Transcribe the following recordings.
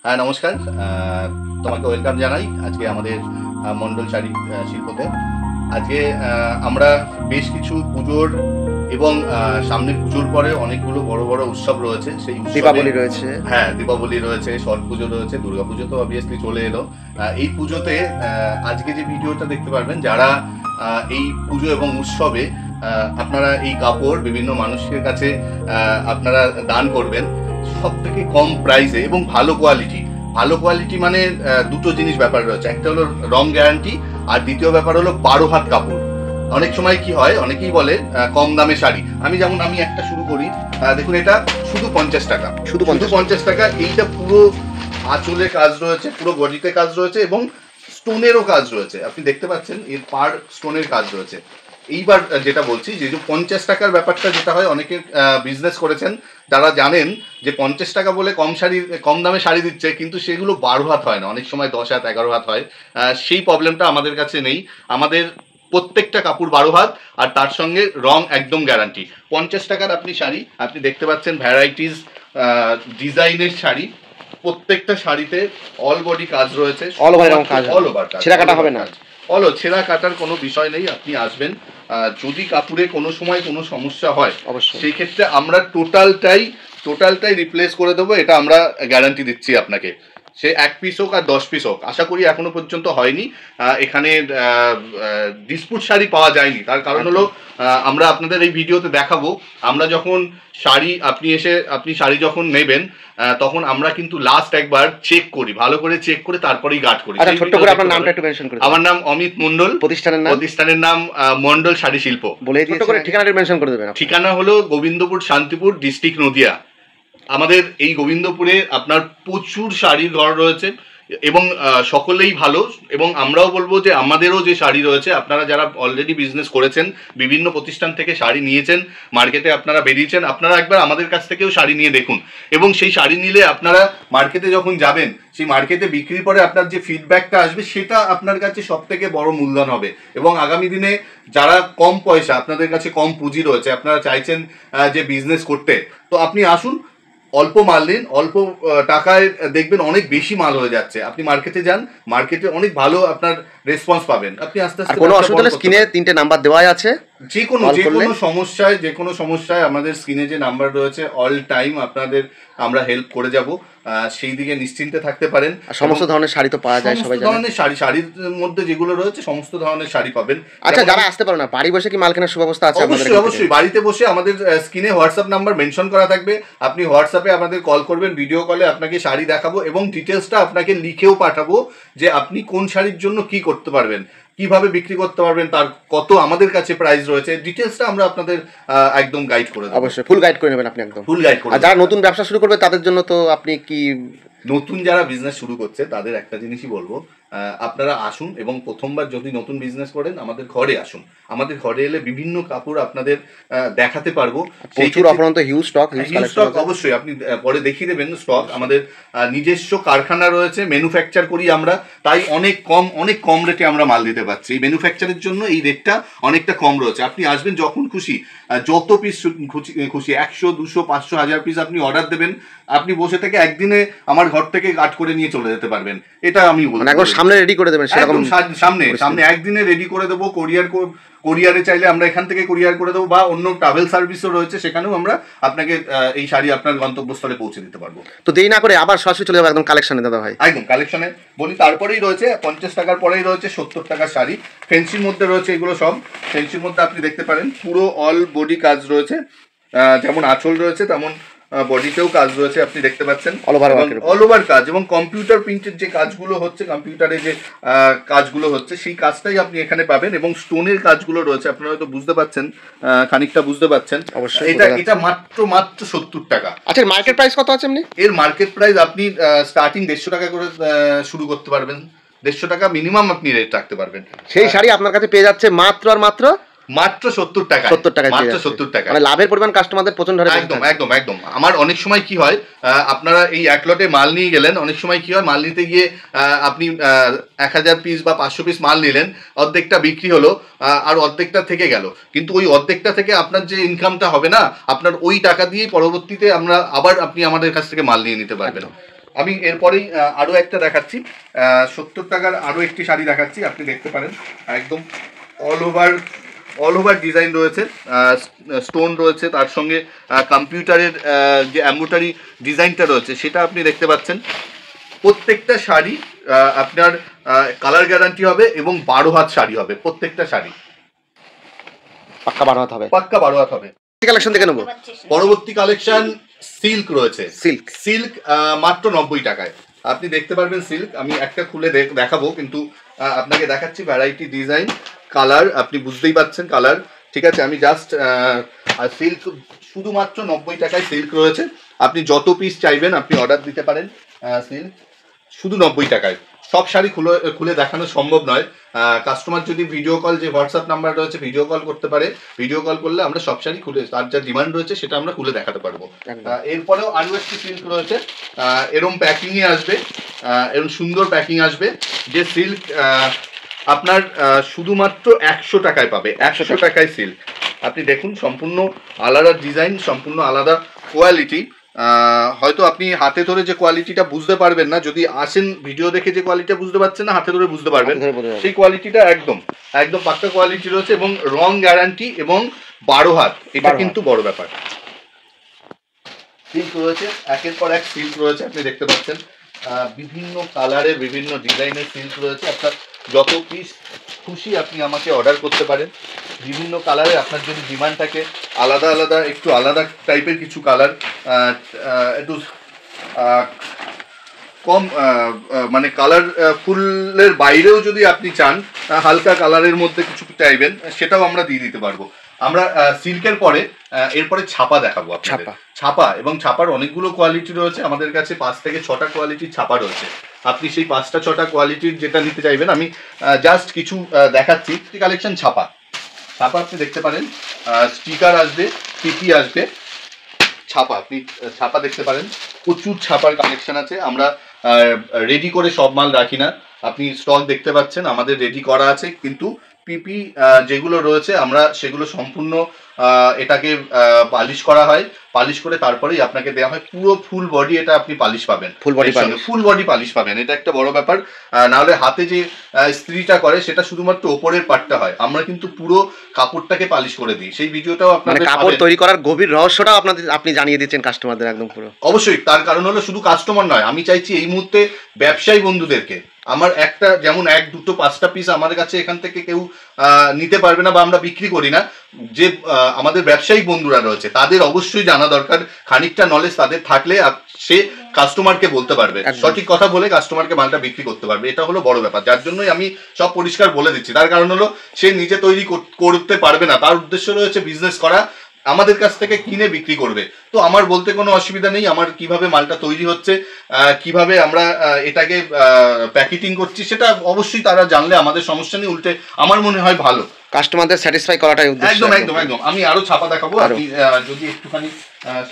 হ্যাঁ, নমস্কার। তোমাকে ওয়েলকাম জানাই আজকে আমাদের মণ্ডল শাড়ি শিল্পতে। আজকে আমরা বেশ কিছু পুজোর এবং সামনে পুজোর পরে অনেকগুলো বড় বড় উৎসব রয়েছে। সেই দীপাবলি রয়েছে, হ্যাঁ দীপাবলি রয়েছে, ছট পুজো রয়েছে, দুর্গাপুজো তো অবভিয়াসলি চলে এলো। এই পুজোতে আজকে যে ভিডিওটা দেখতে পারবেন, যারা এই পুজো এবং উৎসবে আপনারা এই কাপড় বিভিন্ন মানুষের কাছে আপনারা দান করবেন সব থেকে কম প্রাইসে এবং ভালো কোয়ালিটি। ভালো কোয়ালিটি মানে দুটো জিনিস ব্যাপার রয়েছে, একটা হলো রং গ্যারান্টি, আর দ্বিতীয় ব্যাপার হলো 12 হাত কাপড়। অনেক সময় কি হয়, অনেকেই বলে কম দামে শাড়ি। আমি একটা শুরু করি। দেখুন, এটা শুধু 50 টাকা, শুধু 50 টাকা। এইটা পুরো আঁচলে কাজ রয়েছে, পুরো বডিতে কাজ রয়েছে এবং স্টোনেরও কাজ রয়েছে। আপনি দেখতে পাচ্ছেন এর পার স্টোনের কাজ রয়েছে। এইবার যেটা বলছি, যে 50 টাকার ব্যাপারটা যেটা হয়, অনেকে বিজনেস করেছেন তারা জানেন যে 50 টাকা বলে কম দামে শাড়ি দিচ্ছে, কিন্তু সেগুলো 12 হাত হয় না, অনেক সময় 10 হাত 11 হাত হয়। সেই প্রবলেমটা আমাদের কাছে নেই। আমাদের প্রত্যেকটা কাপড় 12 হাত, আর তার সঙ্গে রং একদম গ্যারান্টি। 50 টাকার আপনি শাড়ি, আপনি দেখতে পাচ্ছেন ভ্যারাইটিস ডিজাইনের শাড়ি। প্রত্যেকটা শাড়িতে অল বডি কাজ রয়েছে, অল ওভার কাজ, ছেঁড়া কাটা হবে না। ছেঁড়া কাটার কোনো বিষয় নেই। আপনি আসবেন, যদি কাপড়ে কোনো সময় কোনো সমস্যা হয় অবশ্যই সেই ক্ষেত্রে আমরা টোটালটাই রিপ্লেস করে দেবো। এটা আমরা গ্যারান্টি দিচ্ছি আপনাকে। সে 1 পিস হোক আর 10 পিস হোক, আশা করি এখনো পর্যন্ত হয়নি এখানে ডিসপুট শাড়ি পাওয়া যায়নি। তার কারণ হলো আমরা আপনাদের এই ভিডিওতে দেখাবো, আমরা যখন আপনি শাড়ি যখন নেবেন তখন আমরা কিন্তু লাস্ট একবার চেক করি, ভালো করে চেক করে তারপরেই গার্ড করি। ছোট্ট করে আপনার নামটা একটু মেনশন করুন। আমার নাম অমিত মণ্ডল, প্রতিষ্ঠানের নাম মণ্ডল শাড়ি শিল্প। বলে ছোট্ট করে ঠিকানাটা মেনশন করে দেবেন। ঠিকানা হলো গোবিন্দপুর, শান্তিপুর ডিস্ট্রিক্ট, নদিয়া। আমাদের এই গোবিন্দপুরে আপনার প্রচুর শাড়ির ঘর রয়েছে এবং সকলেই ভালো। এবং আমরাও বলবো যে আমাদেরও যে শাড়ি রয়েছে, আপনারা যারা অলরেডি বিজনেস করেছেন, বিভিন্ন প্রতিষ্ঠান থেকে শাড়ি নিয়েছেন, মার্কেটে আপনারা বেরিয়েছেন, আপনারা একবার আমাদের কাছ থেকেও শাড়ি নিয়ে দেখুন। এবং সেই শাড়ি নিলে আপনারা মার্কেটে যখন যাবেন, সেই মার্কেটে বিক্রির পরে আপনার যে ফিডব্যাকটা আসবে, সেটা আপনার কাছে সব থেকে বড় মূলধন হবে। এবং আগামী দিনে যারা কম পয়সা, আপনাদের কাছে কম পুঁজি রয়েছে, আপনারা চাইছেন যে বিজনেস করতে, তো আপনি আসুন, অল্প মাল নিন, অল্প টাকায় দেখবেন অনেক বেশি মাল হয়ে যাচ্ছে। আপনি মার্কেটে যান, মার্কেটে অনেক ভালো আপনার রেসপন্স পাবেন। আপনি আস্তে আস্তে কোনো অসুবিধা হলে স্ক্রিনে 3টে নাম্বার দেওয়া আছে, যে কোনো সমস্যায় আমাদের স্ক্রিনে যে নাম্বার রয়েছে, অল টাইম আপনাদের আমরা হেল্প করে যাব। সেই দিকে নিশ্চিন্তে থাকতে পারেন। সমস্ত ধরনের শাড়ি তো পাওয়া যায়, সবাই জানে। ধরনের শাড়ির মধ্যে যেগুলো রয়েছে সমস্ত ধরনের শাড়ি পাবেন। আচ্ছা, যারা আসতে পারে না, বাড়ি বসে কি মাল কেনার সুব্যবস্থা আছে? অবশ্যই বাড়িতে বসে আমাদের স্ক্রিনে হোয়াটসঅ্যাপ নাম্বার মেনশন করা থাকবে। আপনি হোয়াটসঅ্যাপে আমাদের কল করবেন, ভিডিও কলে আপনাকে শাড়ি দেখাবো এবং ডিটেলসটা আপনাকে লিখেও পাঠাবো যে আপনি কোন শাড়ির জন্য কি করতে পারবেন, কিভাবে বিক্রি করতে পারবেন, তার কত আমাদের কাছে প্রাইস রয়েছে, ডিটেলসটা আমরা আপনাদের একদম গাইড করে দেব। অবশ্যই ফুল গাইড করে নেবেন আপনি, একদম ফুল গাইড করে। আর যারা নতুন ব্যবসা শুরু করবে তাদের জন্য তো আপনি কি, নতুন যারা বিজনেস শুরু করছে তাদের একটা জিনিসই বলবো, আপনারা আসুন এবং প্রথমবার যদি নতুন বিজনেস করেন, আমাদের ঘরে আসুন। আমাদের ঘরে এলে বিভিন্ন কাপড় আপনাদের দেখাতে পারবো। প্রচুর অপরন্ত হিউজ স্টক, অবশ্যই আপনি পরে দেখিয়ে দেবেন স্টক। আমাদের নিজস্ব কারখানা রয়েছে, ম্যানুফ্যাকচার করি আমরা, তাই অনেক কম রেটে আমরা মাল দিতে পারছি। এই ম্যানুফ্যাকচারের জন্য এই রেটটা অনেকটা কম রয়েছে। আপনি আসবেন যখন খুশি, যত পিস খুশি, 100, 200, 500, 1000 পিস আপনি অর্ডার দেবেন, আপনি বসে থেকে একদিনে আমার ঘর থেকে কাট করে নিয়ে চলে যেতে পারবেন। এটা আমি বলবো, সামনে রেডি করে দেবেন, সেরকম সামনে একদিনে রেডি করে দেবো। কোরিয়ারে চাইলে আমরা এখান থেকে কোরিয়ার করে দেবো, বা অন্য ট্রাভেল সার্ভিসও রয়েছে, সেখানেও আমরা আপনাকে এই শাড়ি আপনার গন্তব্যস্থলে পৌঁছে দিতে পারবো। তো দেরি না করে আবার সরাসরি চলে যাবো একদম কালেকশনে দাদা ভাই। একদম কালেকশনে বলি, তারপরেই রয়েছে 50 টাকার পরেই রয়েছে 70 টাকার শাড়ি। ফেন্সির মধ্যে রয়েছে এগুলো সব। ফেন্সির মধ্যে আপনি দেখতে পারেন পুরো অল বডি কাজ রয়েছে, যেমন আঁচল রয়েছে তেমন বডিতেও কাজ রয়েছে। আপনি দেখতে পাচ্ছেন অল ওভার কাজ, এবং কম্পিউটার প্রিন্টের যে কাজগুলো হচ্ছে, কম্পিউটারে যে কাজগুলো হচ্ছে, সেই কাজটাই আপনি এখানে পাবেন। এবং স্টোনের কাজগুলো রয়েছে, আপনারা হয়তো বুঝতে পাচ্ছেন, খানিকটা বুঝতে পারছেন। এটা মাত্র 70 টাকা। আচ্ছা, মার্কেট প্রাইস কত আছে এমনি? এর মার্কেট প্রাইস আপনি স্টার্টিং 150 টাকা করে শুরু করতে পারবেন। 150 টাকা মিনিমাম আপনি রেট রাখতে পারবেন। সেই শাড়ি আপনার কাছে পেয়ে যাচ্ছে মাত্র 70 টাকা, মাত্র 70 টাকা। মানে লাভের পরিমাণ কাস্টমারদের প্রচন্ড। একদম। আমার অনেক সময় কি হয়, আপনারা এই এক লটে মাল নিয়ে গেলেন, অনেক সময় কি হয়, মাল নিতে গিয়ে আপনি 1000 পিস বা 500 পিস মাল নিলেন, অর্ধেকটা বিক্রি হলো আর অর্ধেকটা থেকে গেল। কিন্তু ওই অর্ধেকটা থেকে আপনার যে ইনকামটা হবে না, আপনার ওই টাকা দিয়েই পরবর্তীতে আপনি আমাদের কাছ থেকে মাল নিয়ে নিতে পারবেন। আমি এরপরেই আরও একটা দেখাচ্ছি, 70 টাকার আরও একটি শাড়ি দেখাচ্ছি। আপনি দেখতে পারেন একদম অল ওভার ডিজাইন রয়েছে, স্টোন রয়েছে, তার সঙ্গে কম্পিউটারের যে এমব্রয়ডারি ডিজাইনটা রয়েছে সেটা আপনি দেখতে পাচ্ছেন। প্রত্যেকটা শাড়ি আপনার কালার গ্যারান্টি হবে এবং 12 হাত শাড়ি হবে, প্রত্যেকটা শাড়ি পাক্কা 12 হাত হবে, পাক্কা 12 হাত হবে। কালেকশন দেখে নেবো। পরবর্তী কালেকশন সিল্ক রয়েছে। সিল্ক মাত্র 90 টাকায় আপনি দেখতে পারবেন সিল্ক। আমি একটা খুলে দেখাবো, কিন্তু আপনাকে দেখাচ্ছি ভ্যারাইটি ডিজাইন কালার, আপনি বুঝতেই পাচ্ছেন কালার, ঠিক আছে। আমি জাস্ট সিল্ক শুধুমাত্র 90 টাকায় সিল্ক রয়েছে। আপনি যত পিস চাইবেন আপনি অর্ডার দিতে পারেন। সিল্ক শুধু 90 টাকায়। সব শাড়ি খুলে দেখানো সম্ভব নয়। কাস্টমার যদি ভিডিও কল, যে হোয়াটসঅ্যাপ নাম্বার রয়েছে, ভিডিও কল করতে পারে। ভিডিও কল করলে আমরা সব শাড়ি খুলে, তার যা ডিমান্ড রয়েছে সেটা আমরা খুলে দেখাতে পারবো। এরপরেও আরও একটি সিল্ক রয়েছে, এরম প্যাকিংয়ে আসবে, এরম সুন্দর প্যাকিং আসবে, যে সিল্ক আপনার শুধুমাত্র 100 টাকায় পাবে। 100 টাকায় সিল্ক। আপনি দেখুন সম্পূর্ণ আলাদা ডিজাইন, সম্পূর্ণ আলাদা কোয়ালিটি। হয়তো আপনি হাতে ধরে যে কোয়ালিটিটা বুঝতে পারবেন না, যদি আসেন ভিডিও দেখে যে কোয়ালিটিটা বুঝতে পারছেন না, হাতে ধরে বুঝতে পারবেন। সেই কোয়ালিটিটা একদম পাক্কা কোয়ালিটি রয়েছে এবং রং গ্যারান্টি এবং 12 হাত, এটা কিন্তু বড় ব্যাপার। সিল্ক রয়েছে, একের পর এক সিল্ক রয়েছে, আপনি দেখতে পাচ্ছেন বিভিন্ন কালারের বিভিন্ন ডিজাইনের সিল্ক রয়েছে। আপনার যত পিস খুশি আপনি আমাকে অর্ডার করতে পারেন। বিভিন্ন কালারে আপনার যদি ডিমান্ড থাকে, আলাদা একটু আলাদা টাইপের কিছু কালার, একটু কম মানে কালার ফুলের বাইরেও যদি আপনি চান হালকা কালারের মধ্যে কিছু চাইবেন, সেটাও আমরা দিয়ে দিতে পারবো। আমরা সিল্কের পরে এরপরে ছাপা দেখাবো আপনাদের। ছাপা এবং ছাপার অনেকগুলো কোয়ালিটি রয়েছে আমাদের কাছে, 5 থেকে 6টা কোয়ালিটির ছাপা রয়েছে। আপনি সেই 5টা 6টা কোয়ালিটির যেটা নিতে চাইবেন, আমি জাস্ট কিছু দেখাচ্ছি। কালেকশন ছাপা আপনি দেখতে পারেন, স্টিকার আসবে, পিপি আসবে, ছাপা আপনি ছাপা দেখতে পারেন। প্রচুর ছাপার কালেকশন আছে। আমরা রেডি করে সব মাল রাখি না, আপনি স্টক দেখতে পাচ্ছেন আমাদের রেডি করা আছে, কিন্তু পিপি যেগুলো রয়েছে আমরা সেগুলো সম্পূর্ণ এটাকে পালিশ করা হয়। পালিশ করে তারপরেই আপনাকে দেওয়া হয় পুরো ফুল বডি, এটা আপনি পালিশ পাবেন, ফুল বডি পালিশ পাবেন। এটা একটা বড় ব্যাপার। নাহলে হাতে যে ইস্ত্রিটা করে সেটা শুধুমাত্র ওপরের পার্টটা হয়, আমরা কিন্তু পুরো কাপড়টাকে পালিশ করে দিই। সেই ভিডিওটাও আপনাদের, কাপড় তৈরি করার গভীর রহস্যটাও আপনি জানিয়ে দিচ্ছেন কাস্টমারদের একদম পুরো। অবশ্যই, তার কারণ হলো শুধু কাস্টমার নয়, আমি চাইছি এই মুহূর্তে ব্যবসায়ী বন্ধুদেরকে, আমার একটা যেমন 1, 2, 5টা পিস আমার কাছে এখান থেকে কেউ নিতে পারবে না বা আমরা বিক্রি করি না, যে আমাদের ব্যবসায়ী বন্ধুরা রয়েছে তাদের অবশ্যই জানা দরকার। খানিকটা নলেজ তাদের থাকলে সে কাস্টমারকে বলতে পারবে, সঠিক কথা বলে কাস্টমারকে মালটা বিক্রি করতে পারবে। এটা হলো বড় ব্যাপার, যার জন্যই আমি সব পরিষ্কার বলে দিচ্ছি। তার কারণ হলো সে নিজে তৈরি করতে পারবে না, তার উদ্দেশ্য রয়েছে বিজনেস করা, আমাদের কাছ থেকে কিনে বিক্রি করবে। তো আমার বলতে কোনো অসুবিধা নেই, আমার কিভাবে মালটা তৈরি হচ্ছে, কিভাবে আমরা এটাকে প্যাকেটিং করছি, সেটা অবশ্যই তারা জানলে আমাদের সমস্যা নেই, উল্টে আমার মনে হয় ভালো কাস্টমারদের স্যাটিসফাই করাটাই উদ্দেশ্য। একদম। আমি আরো ছাপা দেখাবো, আপনি যদি একটুখানি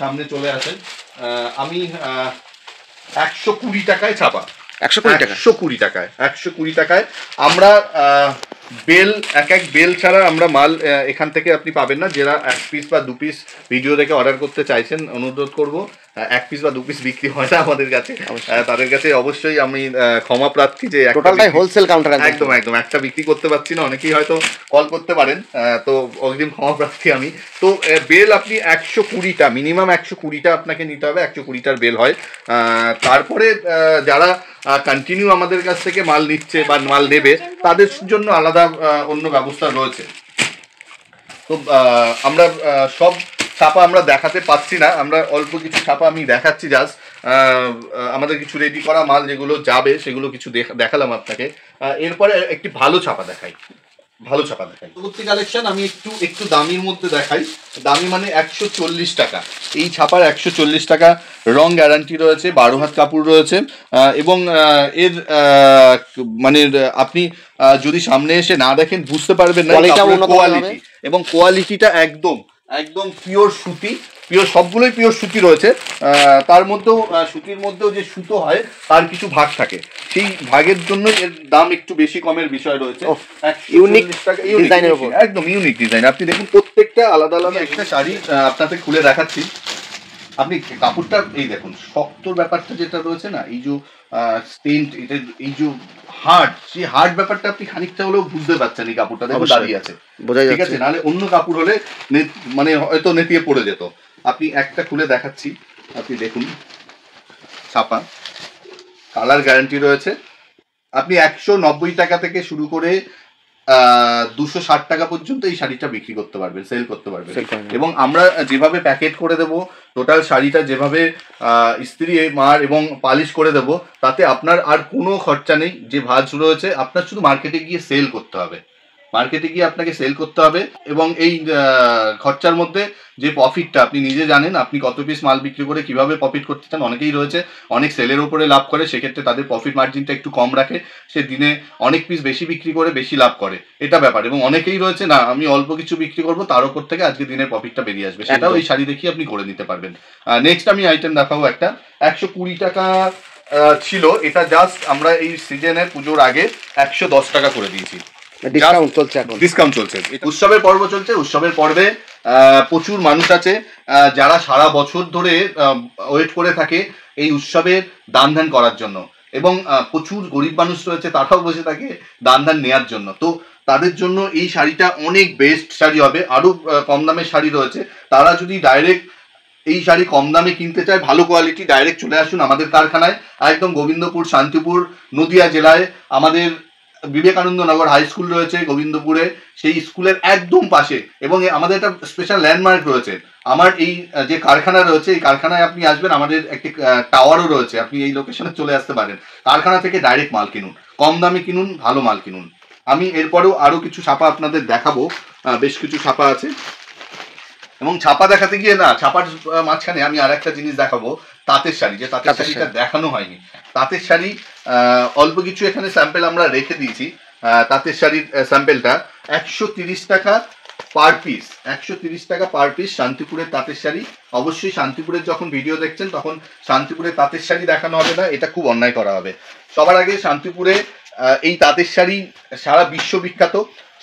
সামনে চলে আসেন। আমি 120 টাকায় ছাপা, 120 টাকায় আমরা বেল, এক বেল ছাড়া আমরা মাল এখান থেকে আপনি পাবেন না। যারা 1 পিস বা 2 পিস ভিডিও দেখে অর্ডার করতে চাইছেন, অনুরোধ করব, 1 পিস বা 2 পিস বিক্রি হয় না আমাদের কাছে, তাদের কাছে অবশ্যই আমি ক্ষমা প্রার্থী যে টোটালটাই হোলসেল কাউন্টার। একদম একটা বিক্রি করতে পারছি না, অনেকেই হয়তো কল করতে পারেন, তো অগ্রিম ক্ষমা প্রার্থী আমি। তো বেল আপনি 120টা, মিনিমাম 120টা আপনাকে নিতে হবে, 120টার বেল হয়। তারপরে যারা কন্টিনিউ আমাদের কাছ থেকে মাল নিচ্ছে বা মাল নেবে, তাদের জন্য আলাদা অন্য ব্যবস্থা রয়েছে। তো আমরা সব ছাপা আমরা দেখাতে পাচ্ছি না, আমরা অল্প কিছু ছাপা আমি দেখাচ্ছি জাস্ট। আমাদের কিছু রেডি করা মাল যেগুলো যাবে সেগুলো কিছু দেখালাম আপনাকে। এরপরে একটি ভালো ছাপা দেখাই। পরবর্তী কালেকশন আমি একটু দামির মধ্যে দেখাই। দামি মানে 140 টাকা। এই ছাপার 140 টাকা, রং গ্যারান্টি রয়েছে, 12 হাত কাপড় রয়েছে, এবং এর মানে আপনি যদি সামনে এসে না দেখেন বুঝতে পারবেন না কোয়ালিটি, এবং কোয়ালিটিটা একদম পিওর সুতি, সবগুলোই পিওর সুতি রয়েছে। তার মধ্যেও সুতির মধ্যেও যে সুতো হয় তার কিছু ভাগ থাকে, সেই ভাগের জন্য এর দাম একটু বেশি কমের বিষয় রয়েছে। একদম ইউনিক ডিজাইন। আপনি দেখুন প্রত্যেকটা আলাদা একটা শাড়ি আপনাদের খুলে দেখাচ্ছি। আপনি কাপড়টা এই দেখুন, শক্তর ব্যাপারটা যেটা রয়েছে না, এই যে স্টেন্ট, এটা এই যে হার্ড, সেই হার্ড ব্যাপারটা আপনি খানিকটা হলেও বুঝতে পারছেন এই কাপড়টা দেখুন দাঁড়িয়ে আছে, ঠিক আছে? নাহলে অন্য কাপড় হলে মানে হয়তো নেতিয়ে পড়ে যেত। আপনি একটা খুলে দেখাচ্ছি, আপনি দেখুন ছাপা, কালার গ্যারান্টি রয়েছে। আপনি 190 টাকা থেকে শুরু করে 260 টাকা পর্যন্ত এই শাড়িটা বিক্রি করতে পারবেন, সেল করতে পারবেন। এবং আমরা যেভাবে প্যাকেট করে দেবো, টোটাল শাড়িটা যেভাবে ইস্ত্রি মার এবং পালিশ করে দেবো, তাতে আপনার আর কোনো খরচা নেই। যে ভাঁজ রয়েছে আপনার শুধু মার্কেটে গিয়ে সেল করতে হবে, মার্কেটে গিয়ে আপনাকে সেল করতে হবে। এবং এই খরচার মধ্যে যে প্রফিটটা আপনি নিজে জানেন, আপনি কত পিস মাল বিক্রি করে কিভাবে প্রফিট করতে চান। অনেকেই রয়েছে অনেক সেলের উপরে লাভ করে, সেক্ষেত্রে তাদের প্রফিট মার্জিনটা একটু কম রাখে, সে দিনে অনেক পিস বেশি বিক্রি করে বেশি লাভ করে, এটা ব্যাপার। এবং অনেকেই রয়েছে না, আমি অল্প কিছু বিক্রি করবো, তার উপর থেকে আজকে দিনের প্রফিটটা বেরিয়ে আসবে, সেটাও এই শাড়ি দেখিয়ে আপনি করে নিতে পারবেন। নেক্সট আমি আইটেম দেখাবো একটা 120 টাকা ছিল, এটা জাস্ট আমরা এই সিজনের পুজোর আগে 110 টাকা করে দিয়েছি। ডিসকাউন্ট চলছে, এখন ডিসকাউন্ট চলছে, উৎসবের পর্ব চলছে। উৎসবের পর্বে প্রচুর মানুষ আছে যারা সারা বছর ধরে ওয়েট করে থাকে এই উৎসবের দান ধ্যান করার জন্য, এবং প্রচুর গরিব মানুষ রয়েছে তারাও বসে থাকে দান ধ্যান নেওয়ার জন্য। তো তাদের জন্য এই শাড়িটা অনেক বেস্ট শাড়ি হবে। আরও কম দামের শাড়ি রয়েছে, তারা যদি ডাইরেক্ট এই শাড়ি কম দামে কিনতে চায়, ভালো কোয়ালিটি, ডাইরেক্ট চলে আসুন আমাদের কারখানায়, একদম গোবিন্দপুর শান্তিপুর নদিয়া জেলায়। আমাদের বিবেকানন্দ নগর হাই স্কুল রয়েছে গোবিন্দপুরে, সেই স্কুলের একদম পাশে। এবং আমাদের একটা স্পেশাল ল্যান্ডমার্ক রয়েছে, আমার এই যে কারখানা রয়েছে, এই কারখানায় আপনি আসবেন, আমাদের একটি টাওয়ারও রয়েছে, আপনি এই লোকেশনে চলে আসতে পারেন। কারখানা থেকে ডাইরেক্ট মাল কিনুন, কম দামে কিনুন, ভালো মাল কিনুন। আমি এরপরেও আরও কিছু ছাপা আপনাদের দেখাবো, বেশ কিছু ছাপা আছে। এবং ছাপা দেখাতে গিয়ে না, ছাপার মাঝখানে আমি আর একটা জিনিস দেখাবো, তাঁতের শাড়ি, যে তাঁতের শাড়িটা দেখানো হয়নি। তাঁতের শাড়ি অল্প কিছু এখানে স্যাম্পেল আমরা রেখে দিয়েছি। তাঁতের শাড়ির স্যাম্পেলটা 130 টাকা পার পিস, 130 টাকা পার পিস শান্তিপুরের তাঁতের শাড়ি। অবশ্যই শান্তিপুরের যখন ভিডিও দেখছেন তখন শান্তিপুরের তাঁতের শাড়ি দেখানো হবে না, এটা খুব অন্যায় করা হবে। সবার আগে শান্তিপুরে এই তাঁতের শাড়ি সারা বিশ্ববিখ্যাত,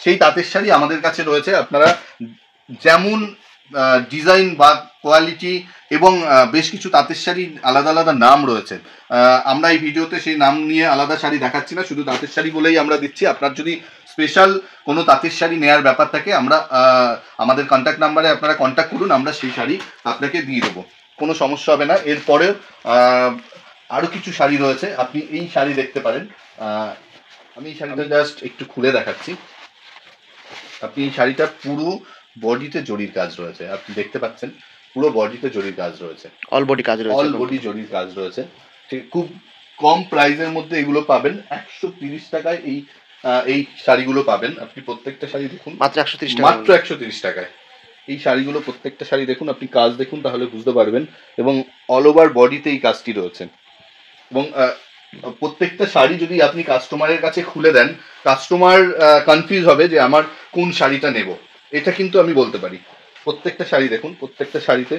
সেই তাঁতের শাড়ি আমাদের কাছে রয়েছে। আপনারা যেমন ডিজাইন বা কোয়ালিটি এবং বেশ কিছু তাঁতের শাড়ির আলাদা আলাদা নাম রয়েছে, আমরা এই ভিডিওতে সেই নাম নিয়ে আলাদা শাড়ি দেখাচ্ছি না, শুধু তাঁতের শাড়ি বলেই আমরা দিচ্ছি। আপনার যদি স্পেশাল কোনো তাঁতের শাড়ি নেওয়ার ব্যাপার থাকে, আমরা আমাদের কন্ট্যাক্ট নাম্বারে আপনারা কন্ট্যাক্ট করুন, আমরা সেই শাড়ি আপনাকে দিয়ে দেবো, কোনো সমস্যা হবে না। এরপরেও আরও কিছু শাড়ি রয়েছে, আপনি এই শাড়ি দেখতে পারেন। আমি এই শাড়িটা জাস্ট একটু খুলে দেখাচ্ছি। আপনি এই শাড়িটা পুরো বডিতে জরির কাজ রয়েছে, আপনি দেখতে পাচ্ছেন, পুরো বডিতে জরির কাজ রয়েছে, অল বডি কাজ রয়েছে, অল বডি জরির কাজ রয়েছে। ঠিক খুব কম প্রাইসের মধ্যে এগুলো পাবেন, 130 টাকায় এই শাড়িগুলো পাবেন। আপনি প্রত্যেকটা শাড়ি দেখুন, মাত্র 130 টাকা, মাত্র 130 টাকায় এই শাড়িগুলো, প্রত্যেকটা শাড়ি দেখুন, আপনি কাজ দেখুন, তাহলে বুঝতে পারবেন। এবং অল ওভার বডিতে এই কাজটি রয়েছে। এবং প্রত্যেকটা শাড়ি যদি আপনি কাস্টমারের কাছে খুলে দেন, কাস্টমার কনফিউজ হবে যে আমার কোন শাড়িটা নেব, এটা কিন্তু আমি বলতে পারি। প্রত্যেকটা শাড়ি দেখুন, প্রত্যেকটা শাড়িতে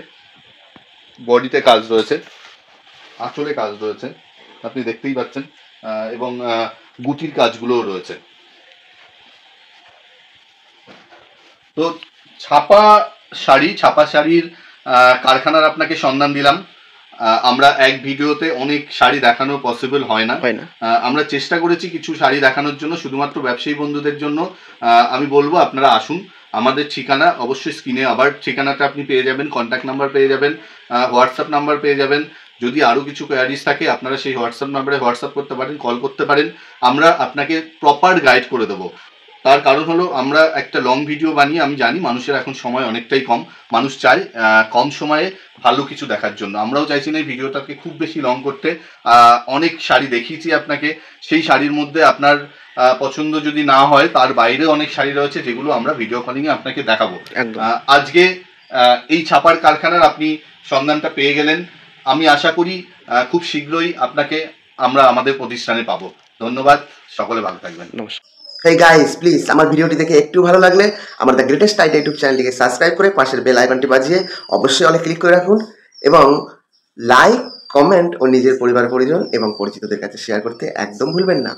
বডিতে কাজ রয়েছে, আঁচলে কাজ রয়েছে, আপনি দেখতেই পাচ্ছেন, এবং গুটির কাজগুলোও রয়েছে। তো ছাপা শাড়ির কারখানার আপনাকে সন্ধান দিলাম। আমরা এক ভিডিওতে অনেক শাড়ি দেখানো পসিবল হয় না। আমরা চেষ্টা করেছি কিছু শাড়ি দেখানোর জন্য, শুধুমাত্র ব্যবসায়ী বন্ধুদের জন্য। আমি বলবো আপনারা আসুন। আমাদের ঠিকানা অবশ্যই স্ক্রিনে আবার ঠিকানাটা আপনি পেয়ে যাবেন, কন্ট্যাক্ট নাম্বার পেয়ে যাবেন, হোয়াটসঅ্যাপ নাম্বার পেয়ে যাবেন। যদি আরও কিছু কোয়ারিজ থাকে আপনারা সেই হোয়াটসঅ্যাপ নাম্বারে হোয়াটসঅ্যাপ করতে পারেন, কল করতে পারেন, আমরা আপনাকে প্রপার গাইড করে দেবো। তার কারণ হলো আমরা একটা লং ভিডিও বানিয়ে, আমি জানি মানুষের এখন সময় অনেকটাই কম, মানুষ চায় কম সময়ে ভালো কিছু দেখার জন্য। আমরাও চাইছি না এই ভিডিওটাকে খুব বেশি লং করতে। অনেক শাড়ি দেখিয়েছি আপনাকে, সেই শাড়ির মধ্যে আপনার পছন্দ যদি না হয়, তার বাইরে অনেক শাড়ি রয়েছে যেগুলো আমরা ভিডিও কলিংয়ে আপনাকে দেখাবো। আজকে এই ছাপার কারখানার আপনি সন্ধানটা পেয়ে গেলেন। আমি আশা করি খুব শীঘ্রই আপনাকে আমরা আমাদের প্রতিষ্ঠানে পাবো। ধন্যবাদ, সকলে ভালো থাকবেন, নমস্কার। হেই গাইস, প্লিজ আমার ভিডিওটি দেখে একটু ভালো লাগলে আমার দ্য গ্রেটেস্ট আইডিয়া ইউটিউব চ্যানেলটিকে সাবস্ক্রাইব করে পাশের বেল আইকনটি বাজিয়ে অবশ্যই অলে ক্লিক করে রাখুন, এবং লাইক, কমেন্ট ও নিজের পরিবার পরিজন এবং পরিচিতদের কাছে শেয়ার করতে একদম ভুলবেন না।